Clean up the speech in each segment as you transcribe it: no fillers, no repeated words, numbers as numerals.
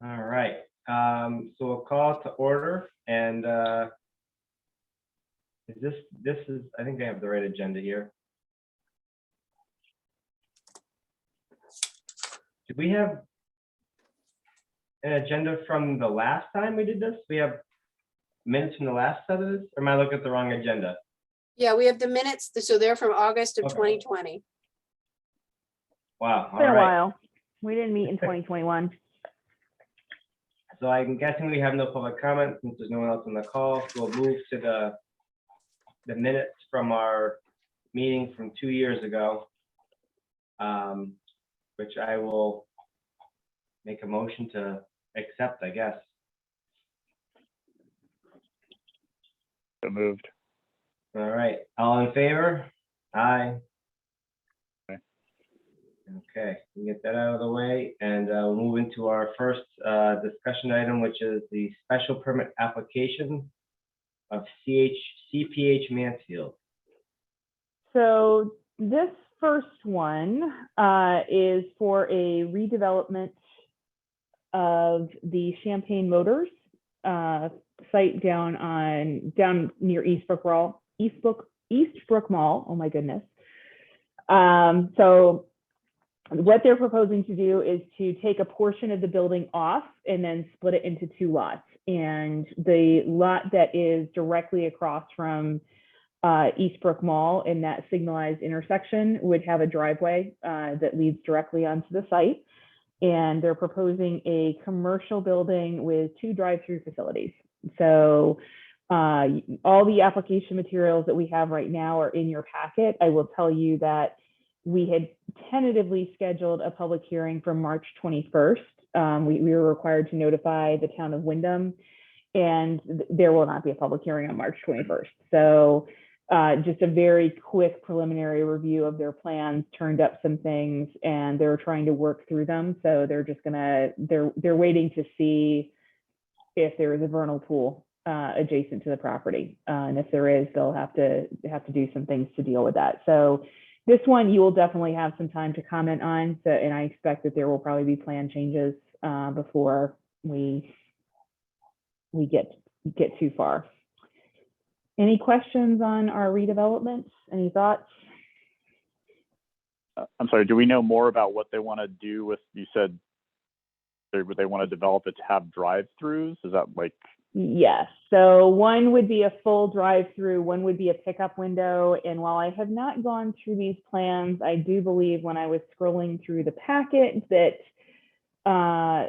All right, so we'll call to order, and this is, I think I have the right agenda here. Did we have an agenda from the last time we did this? We have minutes from the last set of this, or am I looking at the wrong agenda? Yeah, we have the minutes, so they're from August of Okay. 2020. Wow, It's all been a right. while. We didn't meet in 2021. So I'm guessing we have no public comment since there's no one else on the call. So we'll move to the minutes from our meeting from 2 years ago, which I will make a motion to accept, I guess. So moved. All right, all in favor? Aye. Aye. Okay, we get that out of the way, and we'll move into our first discussion item, which is the special permit application of CPH Mansfield. So this first one is for a redevelopment of the Champagne Motors site down near Eastbrook Mall. Oh my goodness. So what they're proposing to do is to take a portion of the building off and then split it into two lots. And the lot that is directly across from Eastbrook Mall in that signalized intersection would have a driveway that leads directly onto the site. And they're proposing a commercial building with 2 drive-through facilities. So all the application materials that we have right now are in your packet. I will tell you that we had tentatively scheduled a public hearing for March 21st. We were required to notify the town of Wyndham, and there will not be a public hearing on March 21st. So just a very quick preliminary review of their plans turned up some things, and they're trying to work through them. So they're just they're waiting to see if there is a vernal pool adjacent to the property. And if there is, they'll have to do some things to deal with that. So this one you will definitely have some time to comment on. So, and I expect that there will probably be plan changes before we get too far. Any questions on our redevelopment? Any thoughts? I'm sorry, do we know more about what they want to do with, you said they want to develop it to have drive-throughs? Is that like? Yes, so one would be a full drive-through, one would be a pickup window. And while I have not gone through these plans, I do believe when I was scrolling through the packet that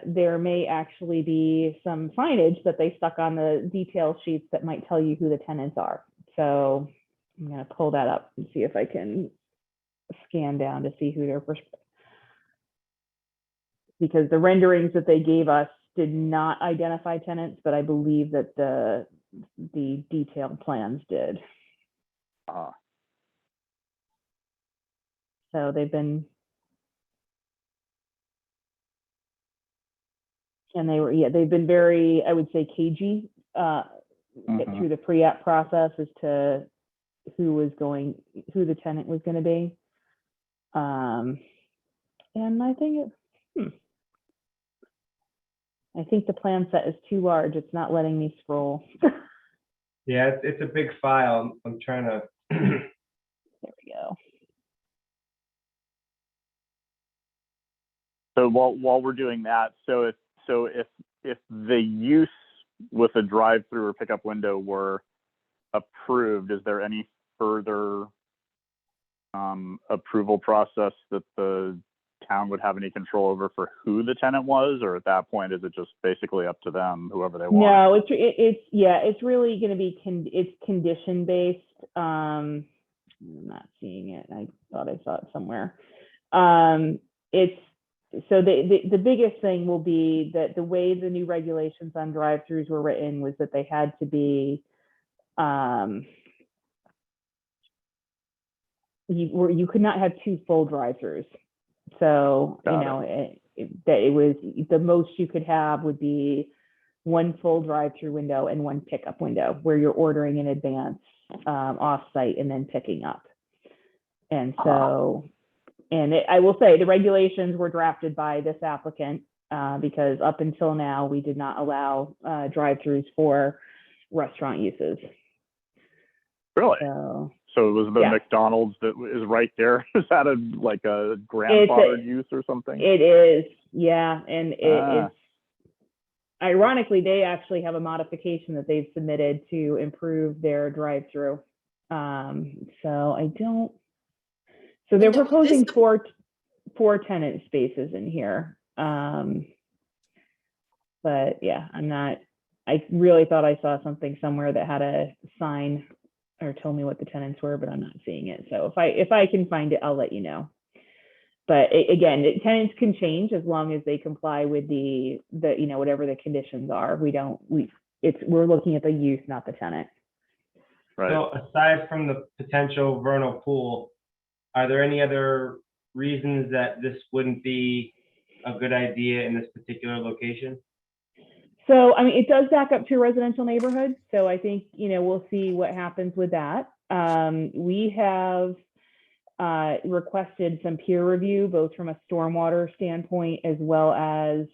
there may actually be some signage that they stuck on the detail sheets that might tell you who the tenants are. So I'm going to pull that up and see if I can scan down to see who they're, because the renderings that they gave us did not identify tenants, but I believe that the detailed plans did. So they've been, and they've been very, I would say, cagey through the pre-app process as to who the tenant was going to be. And I think I think the plan set is too large. It's not letting me scroll. Yeah, it's a big file. I'm trying to. There we go. So while we're doing that, so if the use with a drive-through or pickup window were approved, is there any further approval process that the town would have any control over for who the tenant was, or at that point is it just basically up to them, whoever they want? No, it's really going to be it's condition based. I'm not seeing it. I thought I saw it somewhere. It's so the biggest thing will be that the way the new regulations on drive-throughs were written was that they had to be you could not have 2 full drive-throughs. So Got you know it was the most you could have would be 1 full drive-through window and 1 pickup window where you're ordering in advance off-site and then picking up. And so, and I will say the regulations were drafted by this applicant because up until now, we did not allow drive-throughs for restaurant uses. Really? So it was the yeah. McDonald's that is right there. Is that a grandfathered use or something? it is, yeah, and Ah. it's ironically, they actually have a modification that they've submitted to improve their drive-through. So they're Linda, was proposing this four tenant spaces in here. But yeah, I really thought I saw something somewhere that had a sign or told me what the tenants were, but I'm not seeing it. So if I can find it, I'll let you know. But again, the tenants can change as long as they comply with the whatever the conditions are. We're looking at the use, not the tenant. Right. So aside from the potential vernal pool, are there any other reasons that this wouldn't be a good idea in this particular location? So, I mean, it does back up to a residential neighborhood. So I think, we'll see what happens with that. We have requested some peer review, both from a stormwater standpoint as well as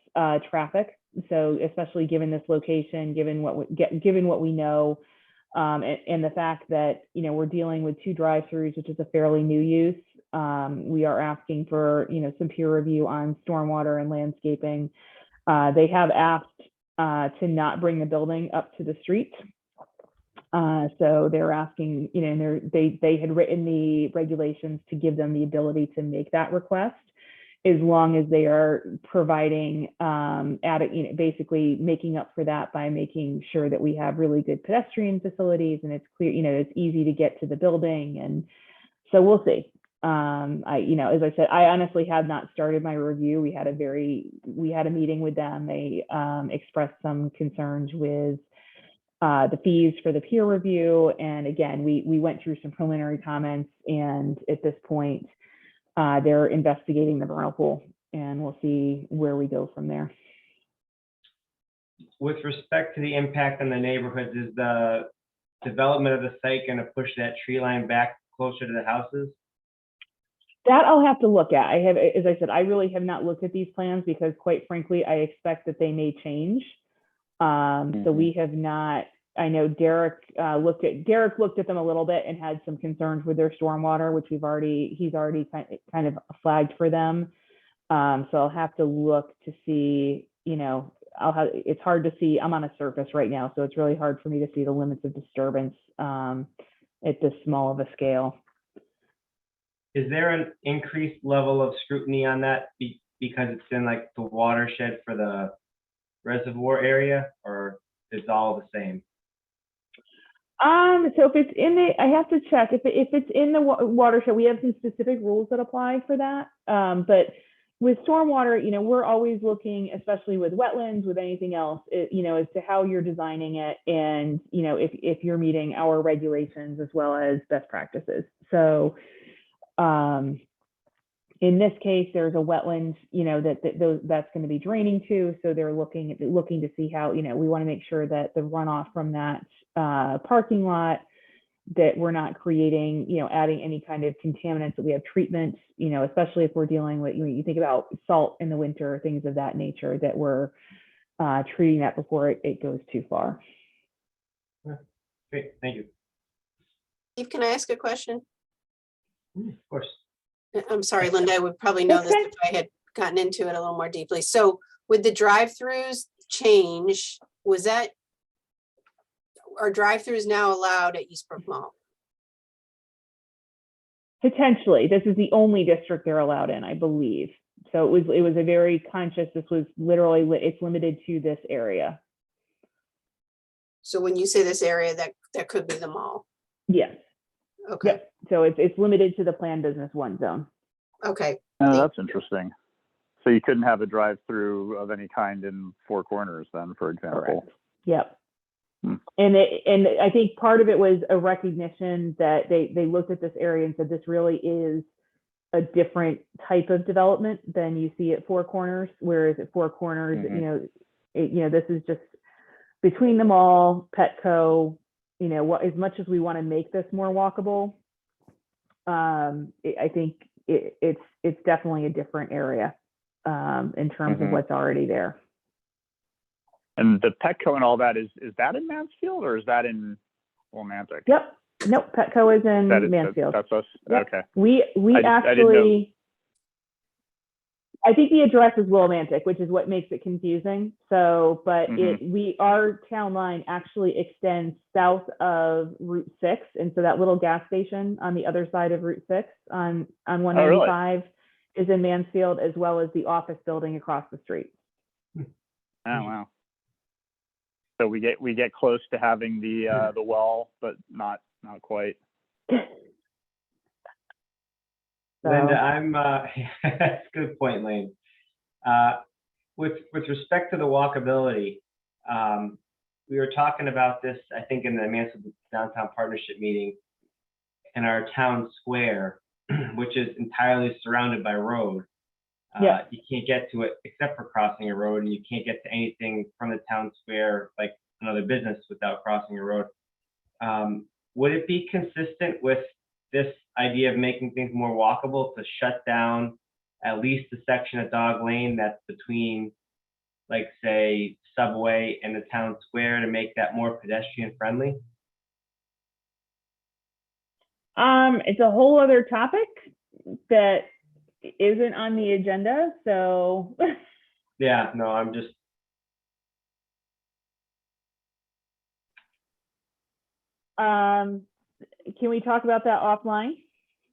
traffic. So especially given this location, given what we know, and the fact that, we're dealing with 2 drive-throughs, which is a fairly new use. We are asking for, some peer review on stormwater and landscaping. They have asked to not bring the building up to the street. So they're asking, they had written the regulations to give them the ability to make that request, as long as they are providing, basically making up for that by making sure that we have really good pedestrian facilities and it's clear, it's easy to get to the building. And so we'll see. As I said, I honestly have not started my review. We had a meeting with them. They expressed some concerns with the fees for the peer review. And again, we went through some preliminary comments, and at this point, they're investigating the vernal pool, and we'll see where we go from there. With respect to the impact on the neighborhoods, is the development of the site going to push that tree line back closer to the houses? That I'll have to look at. As I said, I really have not looked at these plans because, quite frankly, I expect that they may change. So we have not. I know Derek looked at them a little bit and had some concerns with their stormwater, which he's already kind of flagged for them. So I'll have to look to see. It's hard to see. I'm on a surface right now, so it's really hard for me to see the limits of disturbance at this small of a scale. Is there an increased level of scrutiny on that because it's in like the watershed for the reservoir area, or is it all the same? So if it's I have to check if it's in the watershed. We have some specific rules that apply for that. But with stormwater, we're always looking, especially with wetlands, with anything else, as to how you're designing it, and if you're meeting our regulations as well as best practices. So. In this case, there's a wetland, that's going to be draining to. So they're looking to see how, we want to make sure that the runoff from that parking lot, that we're not creating, adding any kind of contaminants, that we have treatment, especially if we're dealing with, you think about salt in the winter, things of that nature, that we're treating that before it goes too far. Great, thank you. Steve, can I ask a question? Of course. I'm sorry, Linda, I would probably know this if I had gotten into it a little more deeply. So with the drive-throughs change, are drive-throughs now allowed at Eastbrook Mall? Potentially. This is the only district they're allowed in, I believe. So it was a very conscious, this was literally, it's limited to this area. So when you say this area, that could be the mall? Yes. Okay. Yep. So it's limited to the planned business 1 zone. Okay. That's interesting. So you couldn't have a drive-through of any kind in Four Corners then, for example. Correct. Yep. And I think part of it was a recognition that they looked at this area and said, this really is a different type of development than you see at Four Corners. Whereas at Four Corners, this is just between the mall, Petco, as much as we want to make this more walkable, I think it's definitely a different area. in terms of Mhm. what's already there. And the Petco and all that, is that in Mansfield or is that in Willimantic? Yep. Nope. Petco is in That is, Mansfield. that's us? Yep. Okay. We I didn't know. actually, I think the address is Willimantic, which is what makes it confusing. So, but our town line actually extends south of Route 6. And so that little gas station on the other side of Route 6 on 195 is in Mansfield, as well as the office building across the street. Oh, wow. So we get close to having the well, but not quite. Linda, I'm, that's a good point, Lane. With respect to the walkability, we were talking about this, I think, in the Mansfield Downtown Partnership meeting, in our town square, which is entirely surrounded by road. Yeah. You can't get to it except for crossing a road, and you can't get to anything from the town square, like another business, without crossing a road. Would it be consistent with this idea of making things more walkable to shut down at least the section of Dog Lane that's between, like, say, Subway and the town square, to make that more pedestrian friendly? It's a whole other topic that isn't on the agenda, so. Yeah, no, I'm just. Can we talk about that offline?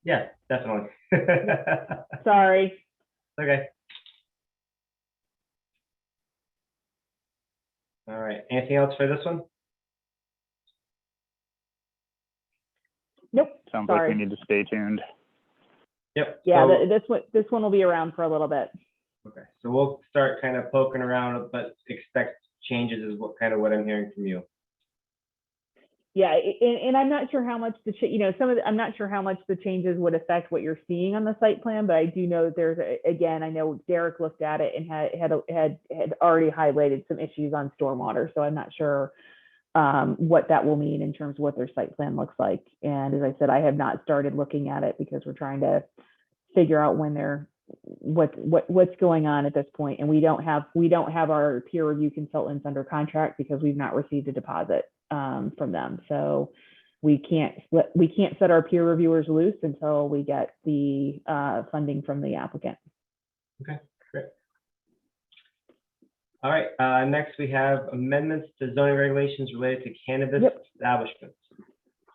Yeah, definitely. Sorry. Okay. All right, anything else for this one? Nope. Sounds Sorry. like we need to stay tuned. Yep. Yeah, So, this one will be around for a little bit. okay, so we'll start kind of poking around, but expect changes is what I'm hearing from you. Yeah, and I'm not sure how much I'm not sure how much the changes would affect what you're seeing on the site plan, but I do know that there's again, I know Derek looked at it and had already highlighted some issues on stormwater, so I'm not sure what that will mean in terms of what their site plan looks like. And as I said, I have not started looking at it because we're trying to figure out what's going on at this point, and we don't have our peer review consultants under contract because we've not received a deposit from them. So we can't set our peer reviewers loose until we get the funding from the applicant. Okay, great. All right, next we have amendments to zoning regulations related to cannabis establishments.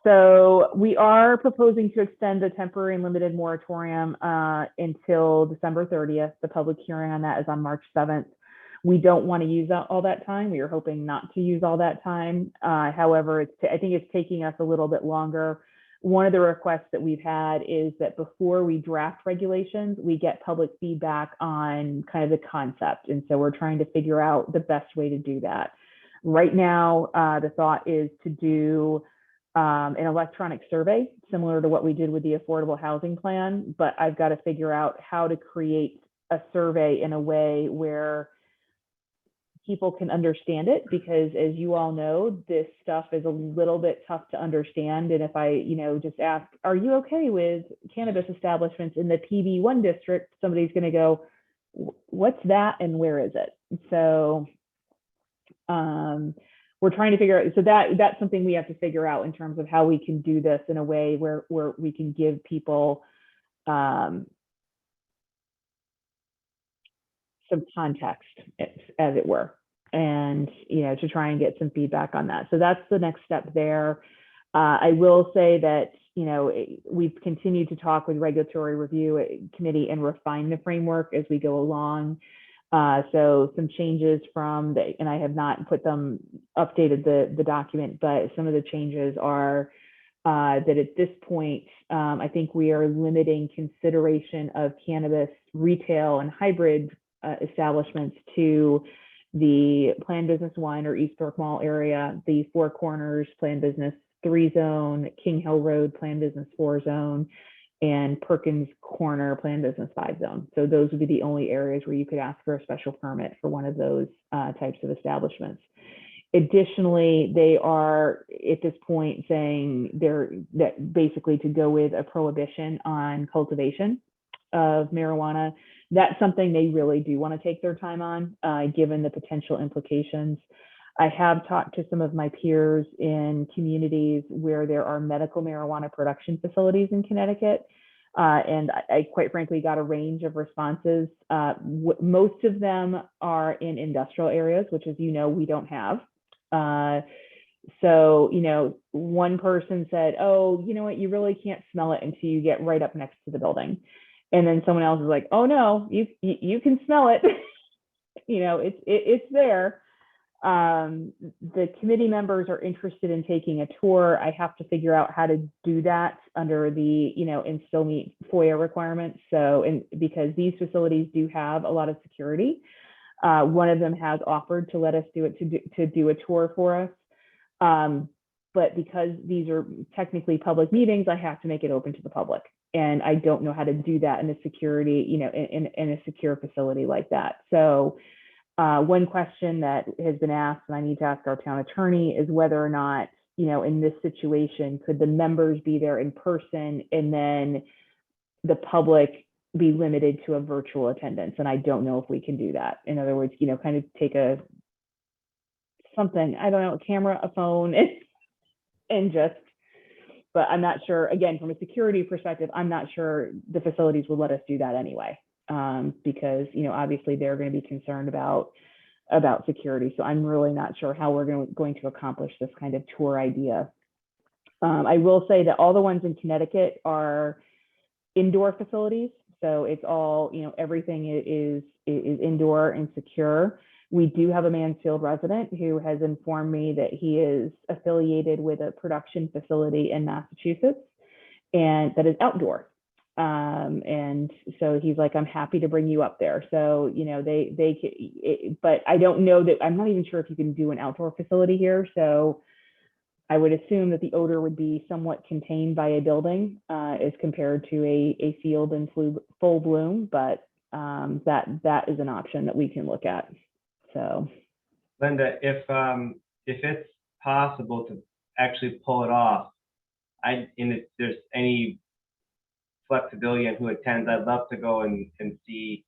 So we are proposing to extend the temporary and limited moratorium until December 30th. The public hearing on that is on March 7th. We don't want to use all that time. We are hoping not to use all that time. However, I think it's taking us a little bit longer. One of the requests that we've had is that before we draft regulations, we get public feedback on kind of the concept. And so we're trying to figure out the best way to do that. Right now, the thought is to do an electronic survey similar to what we did with the affordable housing plan, but I've got to figure out how to create a survey in a way where people can understand it, because as you all know, this stuff is a little bit tough to understand. And if I, just ask, are you okay with cannabis establishments in the PB1 district? Somebody's going to go, what's that and where is it? So we're trying to figure out, so that's something we have to figure out in terms of how we can do this in a way where we can give people some context, as it were, and to try and get some feedback on that. So that's the next step there. I will say that we've continued to talk with regulatory review committee and refine the framework as we go along. So some changes and I have not updated the document, but some of the changes are that at this point, I think we are limiting consideration of cannabis retail and hybrid establishments to the Planned Business 1 or East York Mall area, the Four Corners Planned Business 3 zone, King Hill Road Planned Business 4 zone, and Perkins Corner Planned Business 5 zone. So those would be the only areas where you could ask for a special permit for one of those types of establishments. Additionally, they are at this point saying that basically to go with a prohibition on cultivation of marijuana. that's something they really do want to take their time on, given the potential implications. I have talked to some of my peers in communities where there are medical marijuana production facilities in Connecticut. And I quite frankly got a range of responses. Most of them are in industrial areas, which, as you know, we don't have. So, one person said, oh, you know what, you really can't smell it until you get right up next to the building. And then someone else is like, oh no, you can smell it. It's there. The committee members are interested in taking a tour. I have to figure out how to do that under the, and still meet FOIA requirements. So, and because these facilities do have a lot of security, one of them has offered to let us do it, to do a tour for us. But because these are technically public meetings, I have to make it open to the public. And I don't know how to do that in a security, in a secure facility like that. So one question that has been asked, and I need to ask our town attorney, is whether or not, in this situation, could the members be there in person and then the public be limited to a virtual attendance? And I don't know if we can do that. In other words, kind of take something, I don't know, a camera, a phone, and just, but I'm not sure, again, from a security perspective, I'm not sure the facilities will let us do that anyway, because, obviously they're going to be concerned about security. So I'm really not sure how we're going to accomplish this kind of tour idea. I will say that all the ones in Connecticut are indoor facilities. So it's all, everything is indoor and secure. We do have a Mansfield resident who has informed me that he is affiliated with a production facility in Massachusetts, and that is outdoor. And so he's like, I'm happy to bring you up there. So, but I don't know that, I'm not even sure if you can do an outdoor facility here. So I would assume that the odor would be somewhat contained by a building, as compared to a field in full bloom, but that is an option that we can look at. So, Linda, if it's possible to actually pull it off, if there's any flexibility in who attends, I'd love to go and see,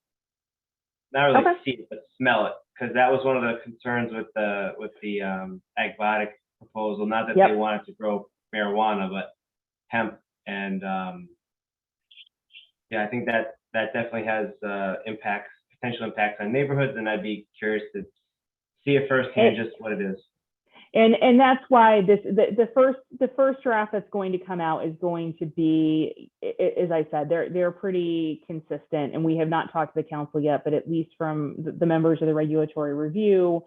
not really see it, but smell it, because that was one of the concerns with the Agbotic proposal. Not that they wanted to grow marijuana, but hemp, and I think that definitely has potential impacts on neighborhoods, and I'd be curious to see it firsthand, just what it is. And that's why the first draft that's going to come out is going to be, as I said, they're pretty consistent, and we have not talked to the council yet, but at least from the members of the regulatory review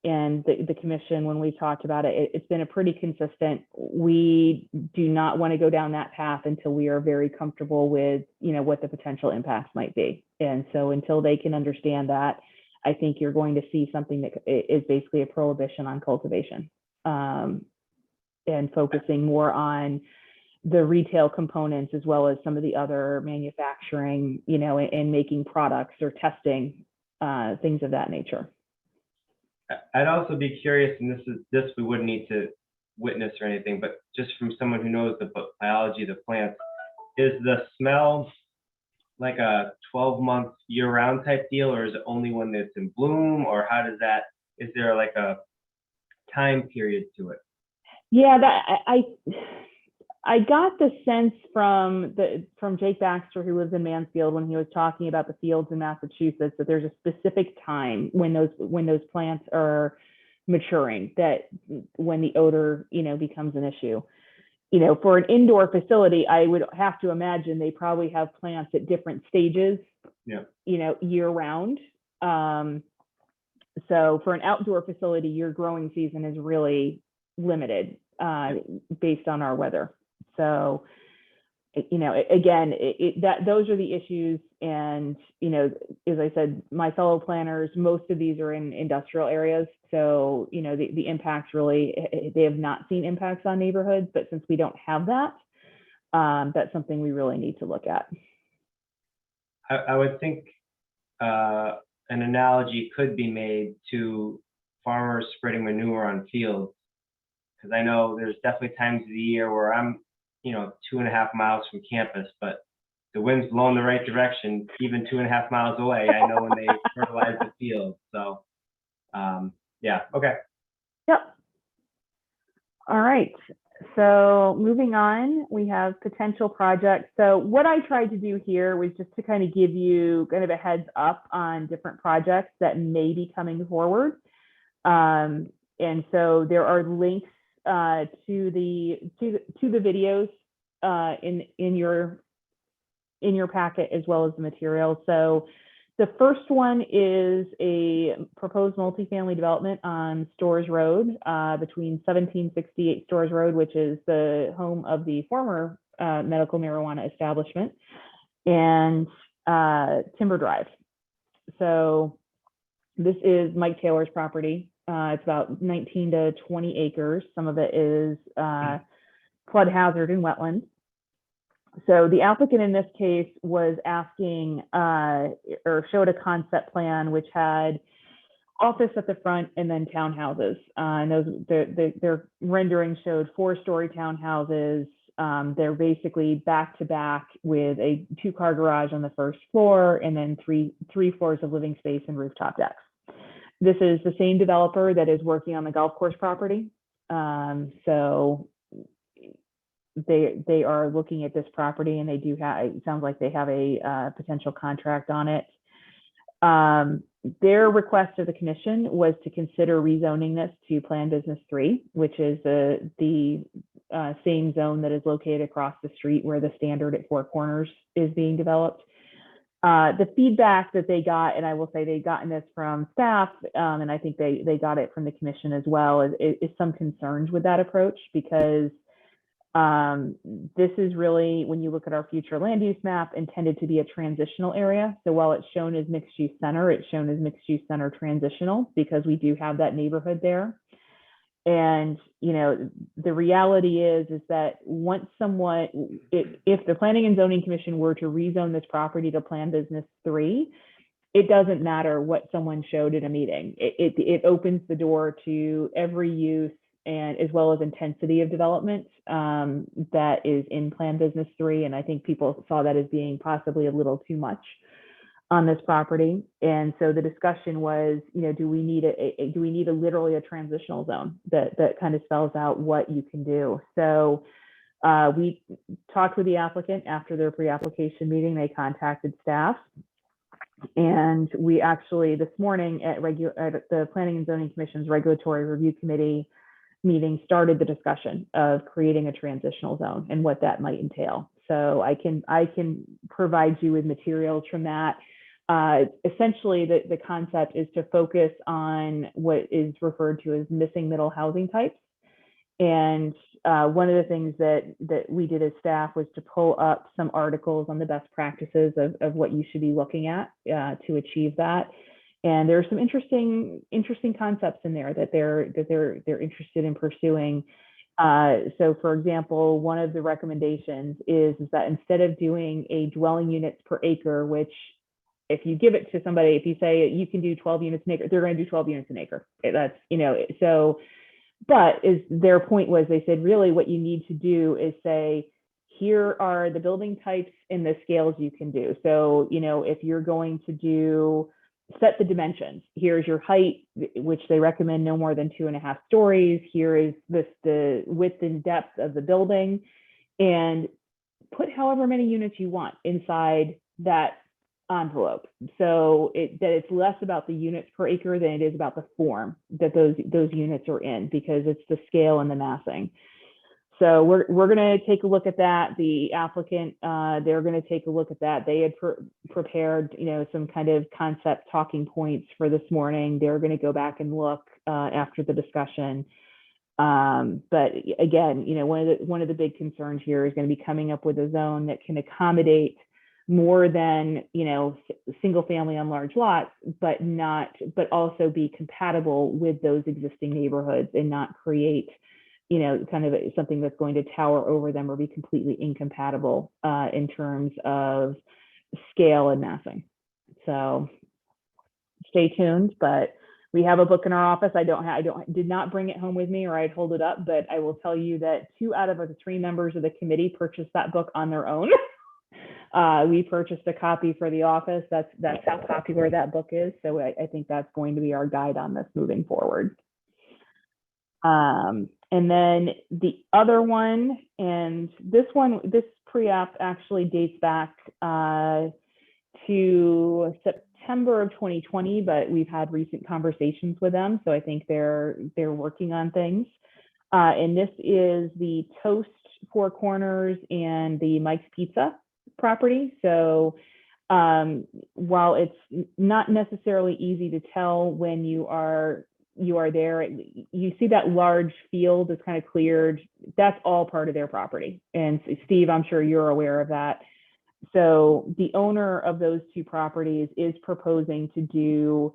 and the commission, when we talked about it, it's been a pretty consistent. We do not want to go down that path until we are very comfortable with, what the potential impacts might be. And so until they can understand that, I think you're going to see something that is basically a prohibition on cultivation, and focusing more on the retail components as well as some of the other manufacturing, and making products or testing, things of that nature. I'd also be curious, and this we wouldn't need to witness or anything, but just from someone who knows the biology of the plants, is the smell like a 12-month year-round type deal, or is it only when it's in bloom, or how does that, is there like a time period to it? Yeah, that I got the sense from Jake Baxter, who lives in Mansfield, when he was talking about the fields in Massachusetts, that there's a specific time when those plants are maturing, that when the odor, becomes an issue. For an indoor facility, I would have to imagine they probably have plants at different stages, year round. So for an outdoor facility, your growing season is really limited based on our weather. So, again, those are the issues. And, as I said, my fellow planners, most of these are in industrial areas. So, the impacts really, they have not seen impacts on neighborhoods, but since we don't have that, that's something we really need to look at. I would think an analogy could be made to farmers spreading manure on fields, because I know there's definitely times of the year where I'm 2.5 miles from campus, but the wind's blowing the right direction, even 2.5 miles away. I know when they fertilize the field. So, yeah, okay. Yep. All right. So moving on, we have potential projects. So what I tried to do here was just to kind of give you kind of a heads up on different projects that may be coming forward. And so there are links to the videos in your packet, as well as the material. So the first one is a proposed multifamily development on Storrs Road, between 1768 Storrs Road, which is the home of the former medical marijuana establishment, and Timber Drive. So this is Mike Taylor's property. It's about 19 to 20 acres. Some of it is flood hazard and wetland. So the applicant in this case was asking or showed a concept plan which had office at the front and then townhouses. And their rendering showed 4-story townhouses. They're basically back to back with a 2-car garage on the first floor and then three floors of living space and rooftop decks. This is the same developer that is working on the golf course property. So they are looking at this property, and they do have, it sounds like they have a potential contract on it. Their request of the commission was to consider rezoning this to Plan Business 3, which is the same zone that is located across the street where the standard at Four Corners is being developed. The feedback that they got, and I will say they've gotten this from staff, and I think they got it from the commission as well, is some concerns with that approach, because this is really, when you look at our future land use map, intended to be a transitional area. So while it's shown as mixed use center, it's shown as mixed use center transitional, because we do have that neighborhood there. And, you know, the reality is that once someone, if the Planning and Zoning Commission were to rezone this property to Plan Business 3, it doesn't matter what someone showed at a meeting. It opens the door to every use, and as well as intensity of development that is in Plan Business 3. And I think people saw that as being possibly a little too much on this property. And so the discussion was, you know, do we need literally a transitional zone that kind of spells out what you can do? So we talked with the applicant after their pre-application meeting. They contacted staff. And we actually, this morning at the Planning and Zoning Commission's Regulatory Review Committee meeting, started the discussion of creating a transitional zone and what that might entail. So I can provide you with materials from that. Essentially, the concept is to focus on what is referred to as missing middle housing types. And one of the things that we did as staff was to pull up some articles on the best practices of what you should be looking at to achieve that. And there are some interesting concepts in there that they're interested in pursuing. So, for example, one of the recommendations is that instead of doing a dwelling units per acre, which if you give it to somebody, if you say you can do 12 units an acre, they're going to do 12 units an acre. That's, you know, so. But their point was, they said, really what you need to do is say, here are the building types and the scales you can do. So, you know, if you're going to set the dimensions, here's your height, which they recommend no more than 2.5 stories. Here is the width and depth of the building, and put however many units you want inside that envelope. So that it's less about the units per acre than it is about the form that those units are in, because it's the scale and the massing. So we're going to take a look at that. The applicant, they're going to take a look at that. They had prepared, you know, some kind of concept talking points for this morning. They're going to go back and look after the discussion. But again, you know, one of the big concerns here is going to be coming up with a zone that can accommodate more than, you know, single family on large lots, but also be compatible with those existing neighborhoods and not create, you know, kind of something that's going to tower over them or be completely incompatible in terms of scale and massing. So stay tuned, but we have a book in our office. I did not bring it home with me, or I'd hold it up, but I will tell you that 2 out of the 3 members of the committee purchased that book on their own. We purchased a copy for the office. That's how popular that book is. So I think that's going to be our guide on this moving forward. And then the other one, and this pre-app actually dates back to September of 2020, but we've had recent conversations with them. So I think they're working on things. And this is the Toast Four Corners and the Mike's Pizza property. So while it's not necessarily easy to tell when you are there, you see that large field is kind of cleared. That's all part of their property. And Steve, I'm sure you're aware of that. So the owner of those two properties is proposing to do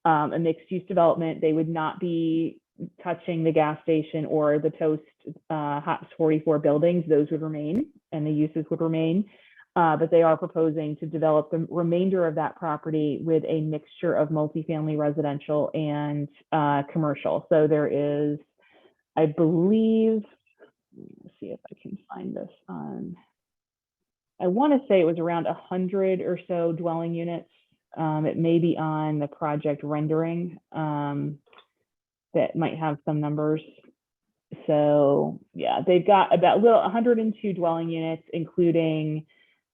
a mixed use development. They would not be touching the gas station or the Toast Hops 44 buildings. Those would remain and the uses would remain. But they are proposing to develop the remainder of that property with a mixture of multifamily residential and commercial. So there is, I believe, let's see if I can find this on, I want to say it was around 100 or so dwelling units. It may be on the project rendering that might have some numbers. So yeah, they've got about 102 dwelling units, including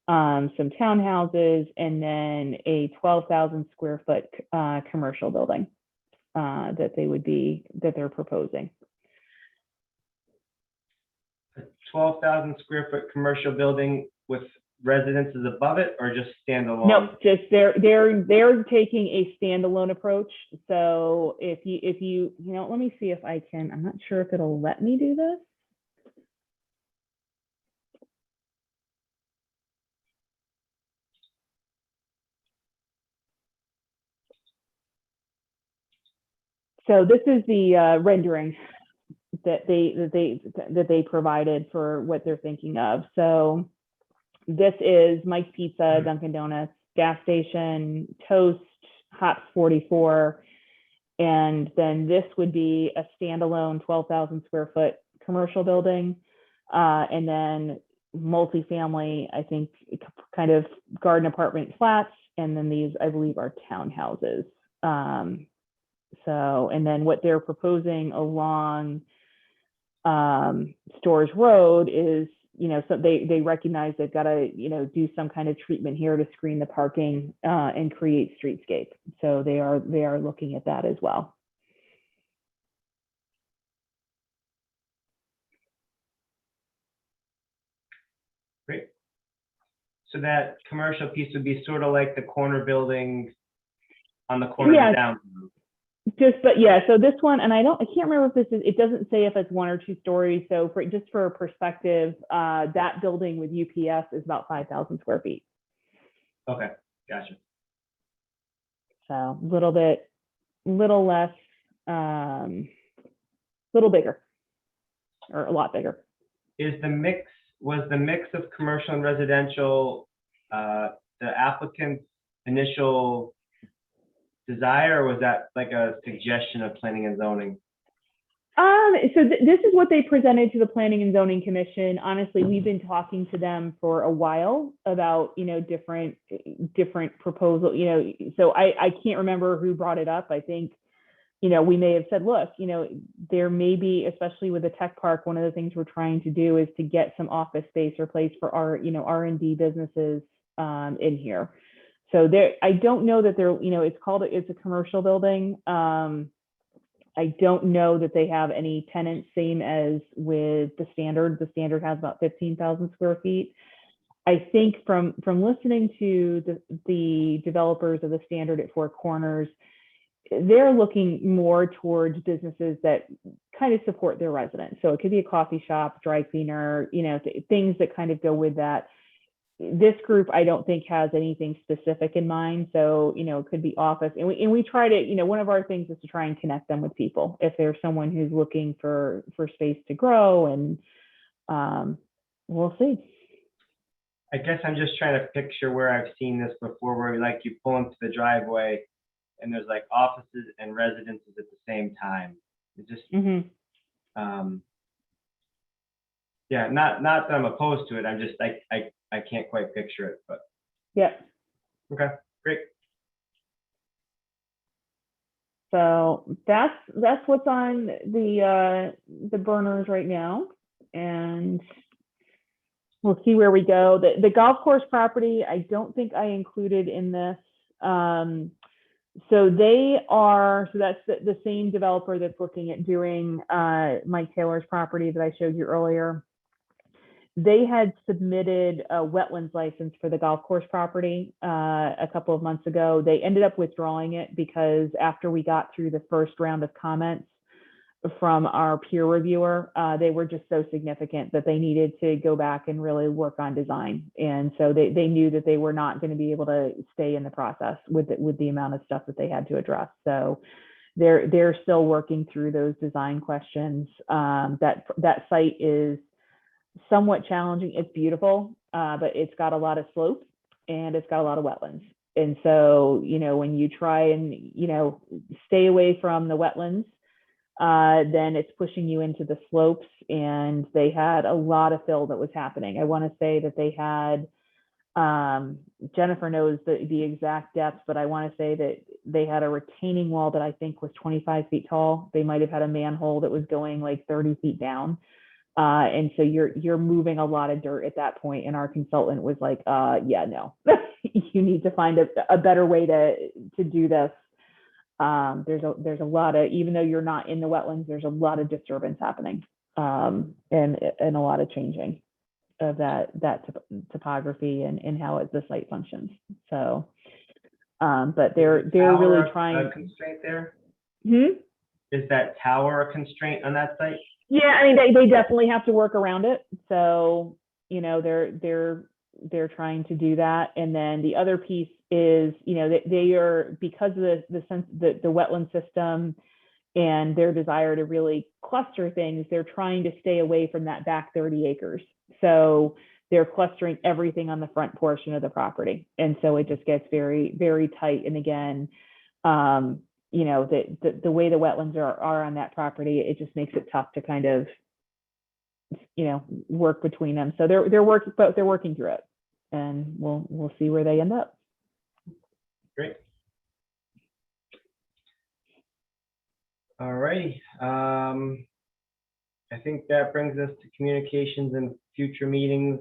some townhouses, and then a 12,000 square foot commercial building that they're proposing. A 12,000 square foot commercial building with residences above it, or just standalone? No, just they're taking a standalone approach. So if you let me see if I can. I'm not sure if it'll let me do this. So this is the rendering that they provided for what they're thinking of. So this is Mike's Pizza, Dunkin' Donuts, gas station, Toast, Hops 44, and then this would be a standalone 12,000 square foot commercial building, and then multifamily, I think, kind of garden apartment flats, and then these, I believe, are townhouses. So, and then what they're proposing along Storrs Road is, so they recognize they've got to, do some kind of treatment here to screen the parking and create streetscape. So they are looking at that as well. Great. So that commercial piece would be sort of like the corner building on the corner of the downtown. So this one, and I can't remember if it doesn't say if it's 1 or 2 stories. So just for perspective, that building with UPS is about 5,000 square feet. Okay, gotcha. So little less, little bigger, or a lot bigger. Was the mix of commercial and residential the applicant's initial desire, or was that like a suggestion of planning and zoning? So this is what they presented to the Planning and Zoning Commission. Honestly, we've been talking to them for a while about, different proposals, so I can't remember who brought it up. I think, we may have said, look, there may be, especially with the tech park, one of the things we're trying to do is to get some office space or place for our, R&D businesses in here. So I don't know that it's a commercial building. I don't know that they have any tenants, same as with the standard. The standard has about 15,000 square feet. I think from listening to the developers of the standard at Four Corners, they're looking more towards businesses that kind of support their residents. So it could be a coffee shop, dry cleaner, things that kind of go with that. This group, I don't think, has anything specific in mind. So, it could be office. And we try to, one of our things is to try and connect them with people. If there's someone who's looking for space to grow, and we'll see. I guess I'm just trying to picture where I've seen this before, where like you pull into the driveway and there's like offices and residences at the same time. It just, yeah, not that I'm opposed to it. I'm just like, I can't quite picture it, but Yep. okay, great. So that's what's on the burners right now, and we'll see where we go. The golf course property, I don't think I included in this. So that's the same developer that's looking at doing Mike Taylor's property that I showed you earlier. They had submitted a wetlands license for the golf course property a couple of months ago. They ended up withdrawing it because after we got through the first round of comments from our peer reviewer, they were just so significant that they needed to go back and really work on design. And so they knew that they were not going to be able to stay in the process with the amount of stuff that they had to address. So they're still working through those design questions. That site is somewhat challenging. It's beautiful, but it's got a lot of slopes and it's got a lot of wetlands. And so, when you try and, stay away from the wetlands, then it's pushing you into the slopes, and they had a lot of fill that was happening. I want to say that they had, Jennifer knows the exact depth, but I want to say that they had a retaining wall that I think was 25 feet tall. They might have had a manhole that was going like 30 feet down. And so you're moving a lot of dirt at that point. And our consultant was like, yeah, no, you need to find a better way to do this. There's a lot of, even though you're not in the wetlands, there's a lot of disturbance happening, and a lot of changing of that topography and how the site functions. So, but they're really trying. Constraint there? Hmm? Is that tower a constraint on that site? Yeah, I mean, they definitely have to work around it. So, they're trying to do that. And then the other piece is, they are, because of the wetland system and their desire to really cluster things, they're trying to stay away from that back 30 acres. So they're clustering everything on the front portion of the property. And so it just gets very, very tight. And again, the way the wetlands are on that property, it just makes it tough to kind of, work between them. So they're working through it, and we'll see where they end up. Great. All righty. I think that brings us to communications and future meetings.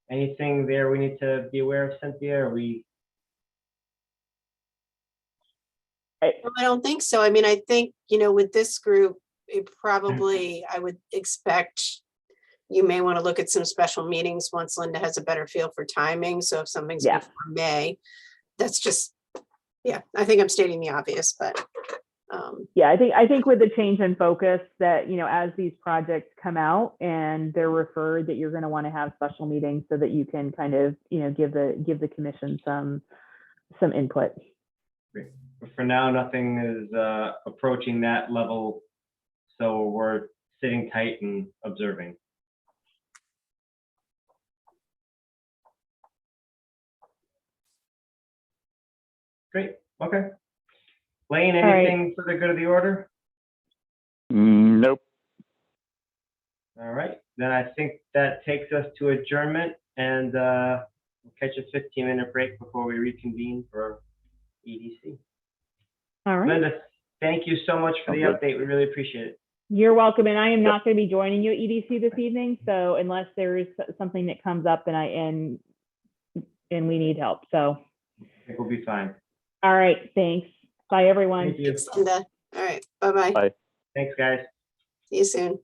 Anything there we need to be aware of, Cynthia? Or No, I don't think so. I mean, I think, with this group, I would expect you may want to look at some special meetings once Linda has a better feel for timing. So if something's Yeah. before May, that's just, I think I'm stating the obvious, but. Yeah, I think with the change in focus that, as these projects come out and they're referred, that you're going to want to have special meetings so that you can kind of, give the commission some input. Great. But for now, nothing is approaching that level, so we're sitting tight and observing. Great. Okay. Lane, anything for the good of the order? Nope. All right. Then I think that takes us to adjournment, and we'll catch a 15-minute break before we reconvene for EDC. All right. Linda, thank you so much for the update. We really appreciate it. You're welcome. And I am not going to be joining you at EDC this evening. So unless there is something that comes up and we need help. So I think we'll be fine. all right. Thanks. Bye, everyone. Thank you. Thanks, Linda. All right. Bye-bye. Bye. Thanks, guys. See you soon.